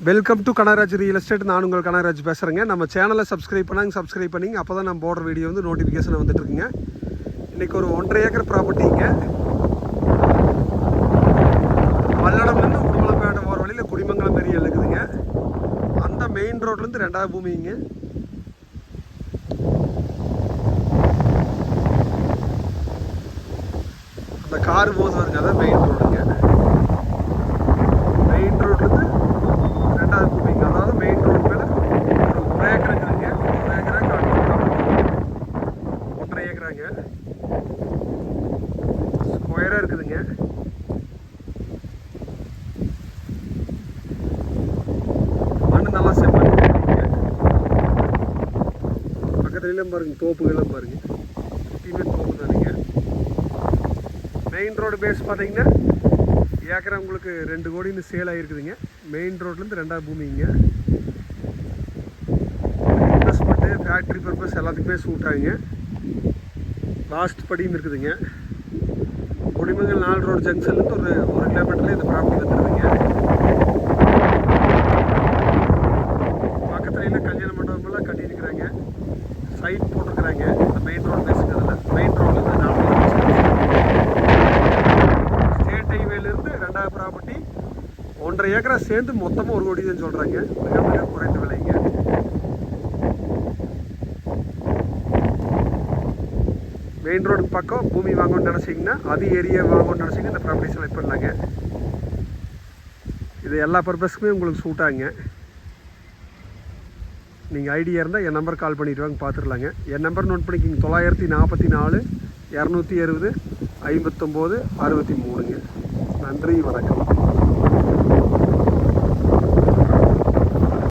Welcome to Kanagaraj real estate. நான் உங்கள் கனகராஜ் பேசுகிறேங்க. நம்ம சேனலை சப்ஸ்கிரைப் பண்ணிங்க. அப்போ தான் நம்ம போடுற வீடியோ வந்து நோட்டிஃபிகேஷன் வந்துட்டுருக்குங்க. இன்றைக்கி ஒரு 1.5 ஏக்கர் ப்ராப்பர்ட்டிங்க. பல்லடம்லேருந்து உடுமலைப்பேட்டை போகிற வழியில் குடிமங்கலம் ஏரியாவில் இருக்குதுங்க. அந்த மெயின் ரோட்லேருந்து 2வது பூமிங்க. அந்த கார் போது வருங்க, அதான் மெயின் ரோடுங்க. மெயின் ரோட்லேருந்து 2வது பூமிங்க. அதாவது மெயின் ரோடு மேலே ஒரு 1 ஏக்கர் இருக்குதுங்க. 1 ஏக்கரா காட்டுறாங்க. 1.5 ஏக்கராங்க. ஸ்கொயராக இருக்குதுங்க. மண் நல்லா செம்மண். பக்கத்துலாம் பாருங்க, தோப்புகள்லாம் பாருங்க, சுற்றியுமே தோப்பு தானுங்க. மெயின் ரோடு பேஸ் பார்த்தீங்கன்னா ஏக்கரை உங்களுக்கு 2 கோடின்னு சேல் ஆகிருக்குதுங்க. மெயின் ரோட்லேருந்து 2வது பூமிங்க. இன்வெஸ்ட்மெண்ட்டு, ஃபேக்ட்ரி பர்பஸ் எல்லாத்துக்குமே சூட் ஆகுங்க. லாஸ்ட் படியும் இருக்குதுங்க. குடிமங்கல் 4 ரோடு ஜங்ஷன்லேருந்து ஒரு 1 கிலோமீட்டரில் இந்த ப்ராப்பர்ட்டி வந்துடுதுங்க. பக்கத்துலாம் கல்யாண மண்டபமெல்லாம் கட்டியிருக்கிறாங்க. சைட் போட்டிருக்கிறாங்க. இந்த மெயின் ரோடு பேசுகிறதுல மெயின் ரோட்லேருந்து 4 ஸ்டேட் ஹைவேலேருந்து 2வது ப்ராப்பர்ட்டி 1.5 ஏக்கரா சேர்ந்து மொத்தமாக 1 கோடி தான் சொல்கிறாங்க. மிக மிக குறைந்த விலைங்க. மெயின் ரோடுக்கு பக்கம் பூமி வாங்கணும்னு நினச்சிங்கன்னா, அது ஏரியா வாங்கணும்னு நினச்சிங்கன்னா இந்த ப்ராப்பர்ட்டி செலக்ட் பண்ணலாங்க. இது எல்லா பர்பஸ்க்குமே உங்களுக்கு சூட் ஆகுங்க. நீங்கள் ஐடியா இருந்தால் என் நம்பர் கால் பண்ணிட்டு வாங்க, பார்த்துடலாங்க. என் நம்பர் நோட் பண்ணிக்கிங்க. 944 270 59 63ங்க. நன்றி, வணக்கம்.